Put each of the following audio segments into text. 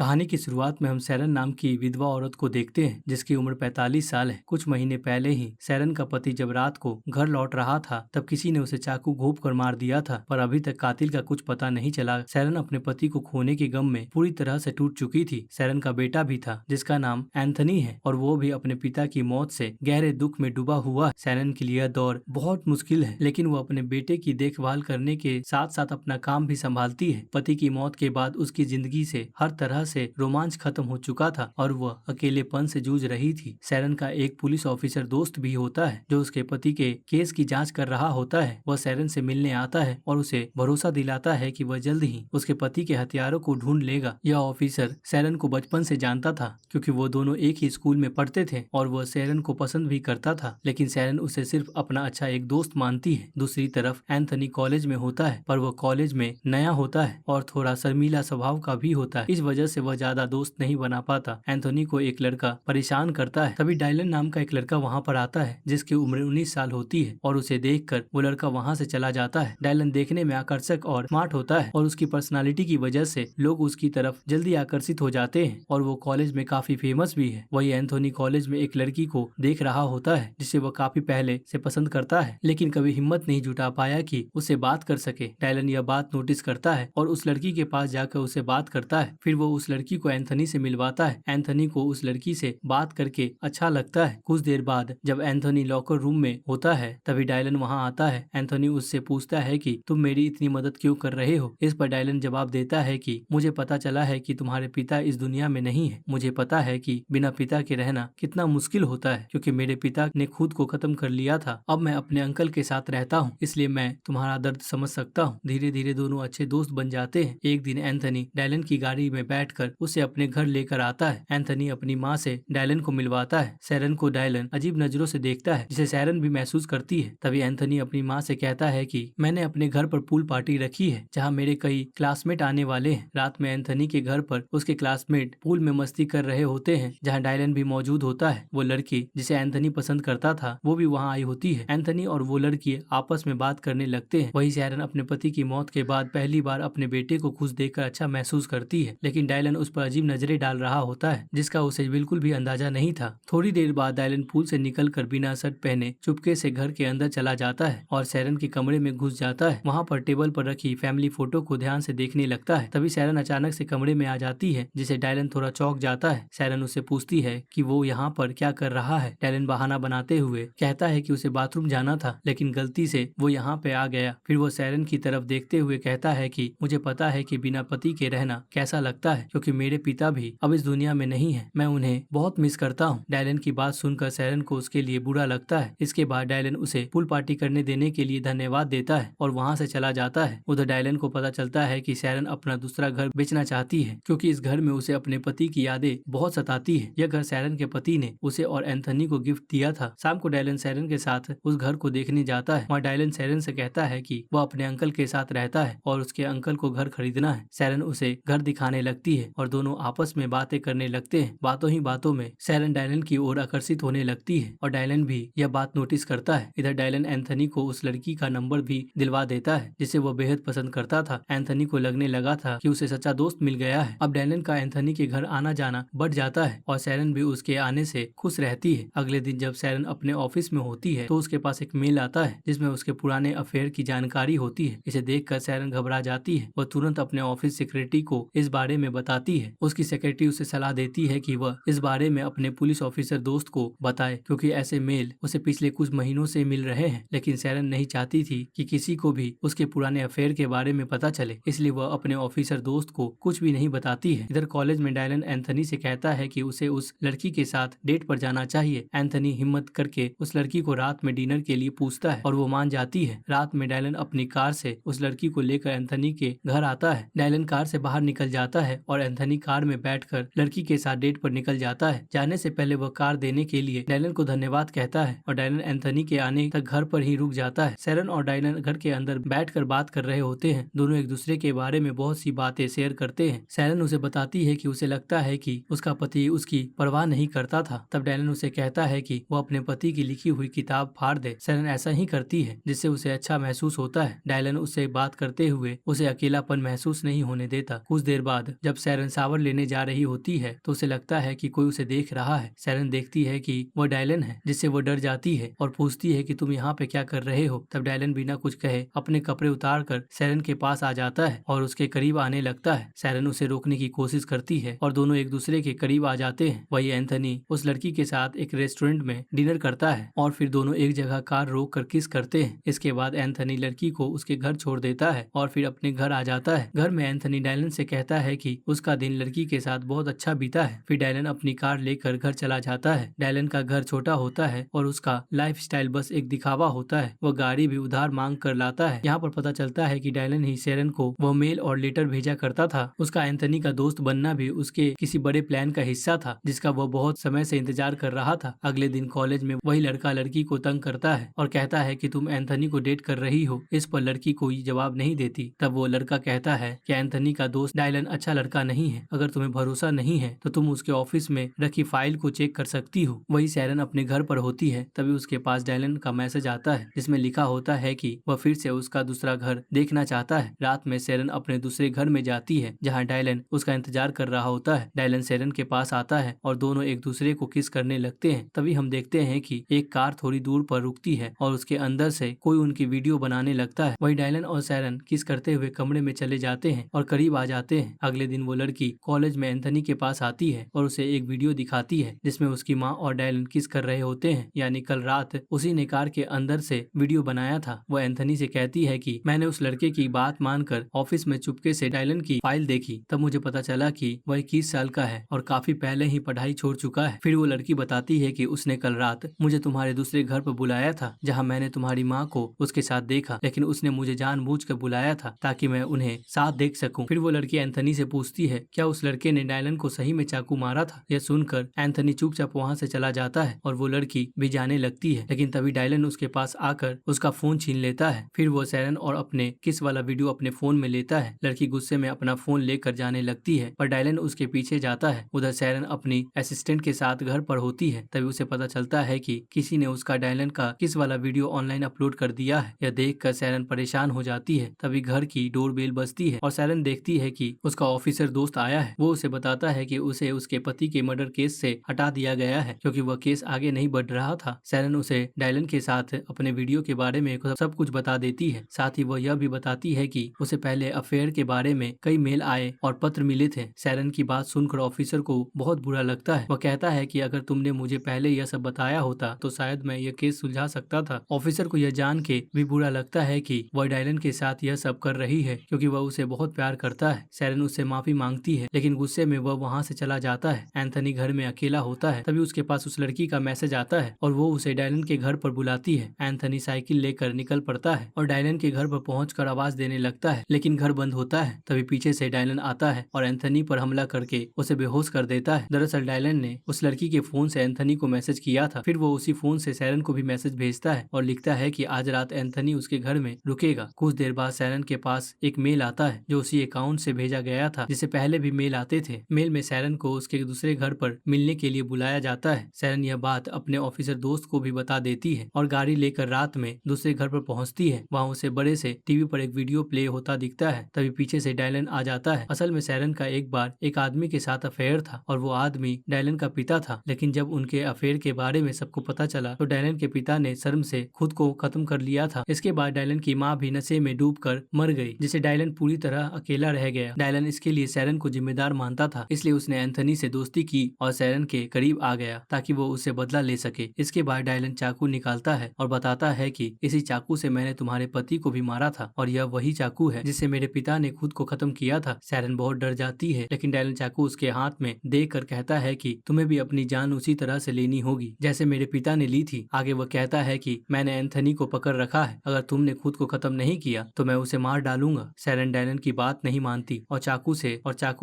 कहानी की शुरुआत में हम सैरन नाम की विधवा औरत को देखते हैं जिसकी उम्र 45 साल है। कुछ महीने पहले ही सैरन का पति जब रात को घर लौट रहा था तब किसी ने उसे चाकू घोंप कर मार दिया था, पर अभी तक कातिल का कुछ पता नहीं चला। सैरन अपने पति को खोने के गम में पूरी तरह से टूट चुकी थी। सैरन का बेटा भी था जिसका नाम एंथनी है और वो भी अपने पिता की मौत से गहरे दुख में डूबा हुआ। सैरन के लिए यह दौर बहुत मुश्किल है, लेकिन वो अपने बेटे की देखभाल करने के साथ साथ अपना काम भी संभालती है। पति की मौत के बाद उसकी जिंदगी से हर तरह से रोमांच खत्म हो चुका था और वह अकेलेपन से जूझ रही थी। सैरन का एक पुलिस ऑफिसर दोस्त भी होता है जो उसके पति के केस की जांच कर रहा होता है। वह सैरन से मिलने आता है और उसे भरोसा दिलाता है कि वह जल्द ही उसके पति के हथियारों को ढूंढ लेगा। यह ऑफिसर सैरन को बचपन से जानता था क्योंकि वो दोनों एक ही स्कूल में पढ़ते थे और वह सैरन को पसंद भी करता था, लेकिन सैरन उसे सिर्फ अपना अच्छा एक दोस्त मानती है। दूसरी तरफ एंथनी कॉलेज में होता है, पर वह कॉलेज में नया होता है और थोड़ा शर्मीला स्वभाव का भी होता है। इस वजह से वह ज्यादा दोस्त नहीं बना पाता। एंथोनी को एक लड़का परेशान करता है। तभी डायलन नाम का एक लड़का वहाँ पर आता है जिसकी उम्र 19 साल होती है और उसे देखकर वो लड़का वहाँ से चला जाता है। डायलन देखने में आकर्षक और स्मार्ट होता है और उसकी पर्सनालिटी की वजह से लोग उसकी तरफ जल्दी आकर्षित हो जाते हैं और वो कॉलेज में काफी फेमस भी है। वही एंथोनी कॉलेज में एक लड़की को देख रहा होता है जिसे वह काफी पहले से पसंद करता है, लेकिन कभी हिम्मत नहीं जुटा पाया कि उससे बात कर सके। डायलन यह बात नोटिस करता है और उस लड़की के पास जाकर उसे बात करता है। फिर वो उस लड़की को एंथनी से मिलवाता है। एंथनी को उस लड़की से बात करके अच्छा लगता है। कुछ देर बाद जब एंथनी लॉकर रूम में होता है तभी डायलन वहाँ आता है। एंथनी उससे पूछता है कि तुम मेरी इतनी मदद क्यों कर रहे हो। इस पर डायलन जवाब देता है कि मुझे पता चला है कि तुम्हारे पिता इस दुनिया में नहीं है। मुझे पता है कि बिना पिता के रहना कितना मुश्किल होता है, क्योंकि मेरे पिता ने खुद को खत्म कर लिया था। अब मैं अपने अंकल के साथ रहता हूँ, इसलिए मैं तुम्हारा दर्द समझ सकता हूँ। धीरे धीरे दोनों अच्छे दोस्त बन जाते हैं। एक दिन एंथनी डायलन की गाड़ी में बैठकर उसे अपने घर लेकर आता है। एंथनी अपनी माँ से डायलन को मिलवाता है। सैरन को डायलन अजीब नजरों से देखता है जिसे सैरन भी महसूस करती है। तभी एंथनी अपनी माँ से कहता है कि मैंने अपने घर पर पूल पार्टी रखी है जहाँ मेरे कई क्लासमेट आने वाले हैं। रात में एंथनी के घर पर उसके क्लासमेट पूल में मस्ती कर रहे होते हैं जहाँ डायलन भी मौजूद होता है। वो लड़की जिसे एंथनी पसंद करता था वो भी वहाँ आई होती है। एंथनी और वो लड़की आपस में बात करने लगते हैं। वही सैरन अपने पति की मौत के बाद पहली बार अपने बेटे को खुश देखकर अच्छा महसूस करती है, लेकिन डायलन उस पर अजीब नजरें डाल रहा होता है जिसका उसे बिल्कुल भी अंदाजा नहीं था। थोड़ी देर बाद डायलन पूल से निकलकर बिना शर्ट पहने चुपके से घर के अंदर चला जाता है और सैरन के कमरे में घुस जाता है। वहाँ पर टेबल पर रखी फैमिली फोटो को ध्यान से देखने लगता है। तभी सैरन अचानक से कमरे में आ जाती है जिसे डायलन थोड़ा चौंक जाता है। सैरन उससे पूछती है कि वो यहाँ पर क्या कर रहा है। डायलन बहाना बनाते हुए कहता है कि उसे बाथरूम जाना था, लेकिन गलती से वो यहाँ पे आ गया। फिर वो सैरन की तरफ देखते हुए कहता है कि मुझे पता है कि बिना पति के रहना कैसा लगता है, क्योंकि मेरे पिता भी अब इस दुनिया में नहीं है। मैं उन्हें बहुत मिस करता हूँ। डायलन की बात सुनकर सैरन को उसके लिए बुरा लगता है। इसके बाद डायलन उसे पूल पार्टी करने देने के लिए धन्यवाद देता है और वहाँ से चला जाता है। उधर डायलन को पता चलता है कि सैरन अपना दूसरा घर बेचना चाहती है, क्योंकि इस घर में उसे अपने पति की यादें बहुत सताती है। यह घर सैरन के पति ने उसे और एंथनी को गिफ्ट दिया था। शाम को डायलन सैरन के साथ उस घर को देखने जाता है। वहाँ डायलन सैरन से कहता है कि वह अपने अंकल के साथ रहता है और उसके अंकल को घर खरीदना है। सैरन उसे घर दिखाने लगती है और दोनों आपस में बातें करने लगते हैं। बातों ही बातों में सैरन डायलन की ओर आकर्षित होने लगती है और डायलन भी यह बात नोटिस करता है। इधर डायलन एंथनी को उस लड़की का नंबर भी दिलवा देता है जिसे वह बेहद पसंद करता था। एंथनी को लगने लगा था कि उसे सच्चा दोस्त मिल गया है। अब डायलन का एंथनी के घर आना जाना बढ़ जाता है और सैरन भी उसके आने से खुश रहती है। अगले दिन जब सैरन अपने ऑफिस में होती है तो उसके पास एक मेल आता है जिसमें उसके पुराने अफेयर की जानकारी होती है। इसे देखकर सैरन घबरा जाती है। वह तुरंत अपने ऑफिस सेक्रेटरी को इस बारे में बताती है। उसकी सेक्रेटरी उसे सलाह देती है कि वह इस बारे में अपने पुलिस ऑफिसर दोस्त को बताए, क्योंकि ऐसे मेल उसे पिछले कुछ महीनों से मिल रहे हैं। लेकिन सैरन नहीं चाहती थी कि किसी को भी उसके पुराने अफेयर के बारे में पता चले, इसलिए वह अपने ऑफिसर दोस्त को कुछ भी नहीं बताती है। इधर कॉलेज में डायलन एंथनी से कहता है कि उसे उस लड़की के साथ डेट पर जाना चाहिए। एंथनी हिम्मत करके उस लड़की को रात में डिनर के लिए पूछता है और वो मान जाती है। रात में डायलन अपनी कार से उस लड़की को लेकर एंथनी के घर आता है। डायलन कार से बाहर निकल जाता है और एंथनी कार में बैठकर लड़की के साथ डेट पर निकल जाता है। जाने से पहले वह कार देने के लिए डायलन को धन्यवाद कहता है और डायलन एंथनी के आने तक घर पर ही रुक जाता है। सैरन और डायलन घर के अंदर बैठकर बात कर रहे होते हैं। दोनों एक दूसरे के बारे में बहुत सी बातें शेयर करते हैं। सैरन उसे बताती है कि उसे लगता है कि उसका पति उसकी परवाह नहीं करता था। तब डायलन उसे कहता है कि वो अपने पति की लिखी हुई किताब फाड़ दे। सैरन ऐसा ही करती है जिससे उसे अच्छा महसूस होता है। डायलन उससे बात करते हुए उसे अकेलापन महसूस नहीं होने देता। कुछ देर बाद जब सैरन शावर लेने जा रही होती है तो उसे लगता है कि कोई उसे देख रहा है। सैरन देखती है कि वह डायलन है, जिससे वो डर जाती है और पूछती है कि तुम यहाँ पे क्या कर रहे हो। तब डायलन बिना कुछ कहे अपने कपड़े उतार कर सैरन के पास आ जाता है और उसके करीब आने लगता है। सैरन उसे रोकने की कोशिश करती है और दोनों एक दूसरे के करीब आ जाते हैं। वही एंथनी उस लड़की के साथ एक रेस्टोरेंट में डिनर करता है और फिर दोनों एक जगह कार रोक कर किस करते हैं। इसके बाद एंथनी लड़की को उसके घर छोड़ देता है और फिर अपने घर आ जाता है। घर में एंथनी डायलन से कहता है कि उसका दिन लड़की के साथ बहुत अच्छा बीता है। फिर डायलन अपनी कार लेकर घर चला जाता है। डायलन का घर छोटा होता है और उसका लाइफस्टाइल बस एक दिखावा होता है। वह गाड़ी भी उधार मांग कर लाता है। यहाँ पर पता चलता है कि डायलन ही सैरन को वह मेल और लेटर भेजा करता था। उसका एंथनी का दोस्त बनना भी उसके किसी बड़े प्लान का हिस्सा था, जिसका वह बहुत समय से इंतजार कर रहा था। अगले दिन कॉलेज में वही लड़का लड़की को तंग करता है और कहता है कि तुम एंथनी को डेट कर रही हो। इस पर लड़की कोई जवाब नहीं देती। तब वो लड़का कहता है कि एंथनी का दोस्त डायलन अच्छा लड़का नहीं है, अगर तुम्हें भरोसा नहीं है तो तुम उसके ऑफिस में रखी फाइल को चेक कर सकती हो। वही सैरन अपने घर पर होती है, तभी उसके पास डायलन का मैसेज आता है जिसमें लिखा होता है कि वह फिर से उसका दूसरा घर देखना चाहता है। रात में सैरन अपने दूसरे घर में जाती है जहाँ डायलन उसका इंतजार कर रहा होता है। डायलन सैरन के पास आता है और दोनों एक दूसरे को किस करने लगते हैं। तभी हम देखते हैं कि एक कार थोड़ी दूर पर रुकती है और उसके अंदर से कोई उनकी वीडियो बनाने लगता है। वही डायलन और सैरन किस करते हुए कमरे में चले जाते हैं और करीब आ जाते हैं। अगले दिन वो लड़की कॉलेज में एंथनी के पास आती है और उसे एक वीडियो दिखाती है जिसमें उसकी माँ और डायलन किस कर रहे होते हैं, यानी कल रात उसी ने कार के अंदर से वीडियो बनाया था। वो एंथनी से कहती है कि मैंने उस लड़के की बात मानकर ऑफिस में चुपके से डायलन की फाइल देखी, तब मुझे पता चला कि वह 21 साल का है और काफी पहले ही पढ़ाई छोड़ चुका है। फिर वो लड़की बताती है कि उसने कल रात मुझे तुम्हारे दूसरे घर पर बुलाया था जहाँ मैंने तुम्हारी माँ को उसके साथ देखा, लेकिन उसने मुझे जानबूझकर बुलाया था ताकि मैं उन्हें साथ देख सकूं। फिर वो लड़की एंथनी से पूछती है क्या उस लड़के ने डायलन को सही में चाकू मारा था। यह सुनकर एंथनी चुपचाप वहाँ से चला जाता है और वो लड़की भी जाने लगती है, लेकिन तभी डायलन उसके पास आकर उसका फोन छीन लेता है। फिर वो सैरन और अपने किस वाला वीडियो अपने फोन में लेता है। लड़की गुस्से में अपना फोन लेकर जाने लगती है पर डायलन उसके पीछे जाता है। उधर सैरन अपनी असिस्टेंट के साथ घर पर होती है। तभी उसे पता चलता है कि किसी ने उसका डायलन का किस वाला वीडियो ऑनलाइन अपलोड कर दिया है। यह देखकर सैरन परेशान हो जाती है। तभी घर की डोरबेल बजती है और सैरन देखती है कि उसका ऑफिसर दोस्त आया है। वो उसे बताता है कि उसे उसके पति के मर्डर केस से हटा दिया गया है क्योंकि वह केस आगे नहीं बढ़ रहा था। सैरन उसे डायलन के साथ अपने वीडियो के बारे में सब कुछ बता देती है। साथ ही वह यह भी बताती है कि उसे पहले अफेयर के बारे में कई मेल आए और पत्र मिले थे। सैरन की बात सुनकर ऑफिसर को बहुत बुरा लगता है। वह कहता है कि अगर तुमने मुझे पहले यह सब बताया होता तो शायद मैं यह केस सुलझा सकता था। ऑफिसर को यह जान के भी बुरा लगता है कि वह डायलन के साथ यह सब कर रही है क्योंकि वह उसे बहुत प्यार करता है। सैरन उससे माफी मांगती है लेकिन गुस्से में वह वहाँ से चला जाता है। एंथनी घर में अकेला होता है। तभी उसके पास उस लड़की का मैसेज आता है और वो उसे डायलन के घर पर बुलाती है। एंथनी साइकिल लेकर निकल पड़ता है और डायलन के घर पर पहुंचकर आवाज देने लगता है, लेकिन घर बंद होता है। तभी पीछे से डायलन आता है और एंथनी पर हमला करके उसे बेहोश कर देता है। दरअसल डायलन ने उस लड़की के फोन से एंथनी को मैसेज किया था। फिर वो उसी फोन से सैरन को भी मैसेज भेजता है और लिखता है कि आज रात एंथनी उसके घर में रुकेगा। कुछ देर बाद सैरन के पास एक मेल आता है जो उसी अकाउंट से भेजा गया था जिसे पहले भी मेल आते थे। मेल में सैरन को उसके दूसरे घर पर मिलने के लिए बुलाया जाता है। सैरन यह बात अपने ऑफिसर दोस्त को भी बता देती है और गाड़ी लेकर रात में दूसरे घर पर पहुंचती है। वहाँ उसे बड़े से टीवी पर एक वीडियो प्ले होता दिखता है। तभी पीछे से डायलन आ जाता है। असल में सैरन का एक बार एक आदमी के साथ अफेयर था और वो आदमी डायलन का पिता था, लेकिन जब उनके अफेयर के बारे में सबको पता चला तो डायलन के पिता ने शर्म से खुद को खत्म कर लिया था। इसके बाद डायलन की माँ भी नशे में डूबकर मर गई, जिसे डायलन पूरी तरह अकेला रह गया। डायलन इसके लिए सैरन को जिम्मेदार मानता था, इसलिए उसने एंथनी से दोस्ती की और सैरन के करीब आ गया ताकि वो उससे बदला ले सके। इसके बाद डायलन चाकू निकालता है और बताता है कि इसी चाकू से मैंने तुम्हारे पति को भी मारा था और यह वही चाकू है जिससे मेरे पिता ने खुद को खत्म किया था। सैरन बहुत डर जाती है, लेकिन डायलन चाकू उसके हाथ में देख कर कहता है कि तुम्हें भी अपनी जान उसी तरह से लेनी होगी जैसे मेरे पिता ने ली थी। आगे वह कहता है कि मैंने एंथनी को पकड़ रखा है, अगर तुमने खुद को खत्म नहीं किया तो मैं उसे मार डालूंगा। सैरन डायलन की बात नहीं मानती और चाकू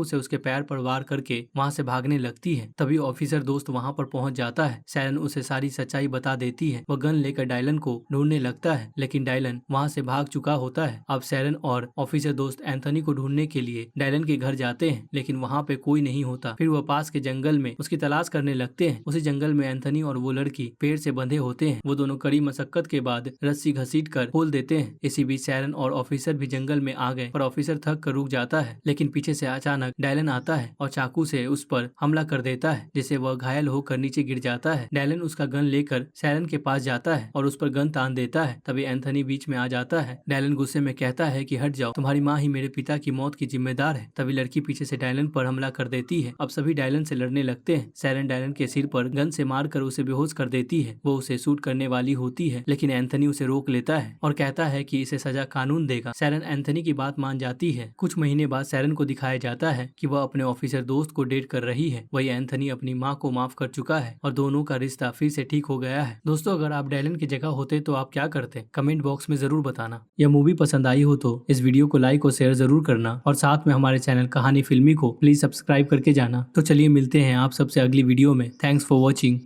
से उसके पैर पर वार करके वहाँ से भागने लगती है। तभी ऑफिसर दोस्त वहाँ पर पहुँच जाता है। सैरन उसे सारी सच्चाई बता देती है। वह गन लेकर डायलन को ढूंढने लगता है, लेकिन डायलन वहाँ से भाग चुका होता है। अब सैरन और ऑफिसर दोस्त एंथनी को ढूंढने के लिए डायलन के घर जाते हैं, लेकिन वहाँ पे कोई नहीं होता। फिर वह पास के जंगल में उसकी तलाश करने लगते हैं। उसी जंगल में एंथनी और वो लड़की पेड़ से बंधे होते हैं। वो दोनों कड़ी मशक्कत के बाद रस्सी घसीट खोल देते हैं। इसी बीच सैरन और ऑफिसर भी जंगल में आ गए और ऑफिसर थक कर रुक जाता है, लेकिन पीछे से अचानक डैलन आता है और चाकू से उस पर हमला कर देता है, जिससे वह घायल होकर नीचे गिर जाता है। डैलन उसका गन लेकर सैरन के पास जाता है और उस पर गन तान देता है। तभी एंथनी बीच में आ जाता है। डैलन गुस्से में कहता है कि हट जाओ, तुम्हारी माँ ही मेरे पिता की मौत की जिम्मेदार है। तभी लड़की पीछे से डैलन पर हमला कर देती है। अब सभी डैलन से लड़ने लगते हैं। सैरन डैलन के सिर पर गन से मारकर उसे बेहोश कर देती है। वो उसे शूट करने वाली होती है, लेकिन एंथनी उसे रोक लेता है और कहता है कि इसे सजा कानून देगा। सैरन एंथनी की बात मान जाती है। कुछ महीने बाद सैरन को दिखाया जाता है कि वह अपने ऑफिसर दोस्त को डेट कर रही है। वही एंथनी अपनी माँ को माफ कर चुका है और दोनों का रिश्ता फिर से ठीक हो गया है। दोस्तों, अगर आप डैलन की जगह होते तो आप क्या करते? कमेंट बॉक्स में जरूर बताना। यह मूवी पसंद आई हो तो इस वीडियो को लाइक और शेयर जरूर करना और साथ में हमारे चैनल कहानी फिल्मी को प्लीज सब्सक्राइब करके जाना। तो चलिए मिलते हैं आप सबसे अगली वीडियो में। Thanks for watching.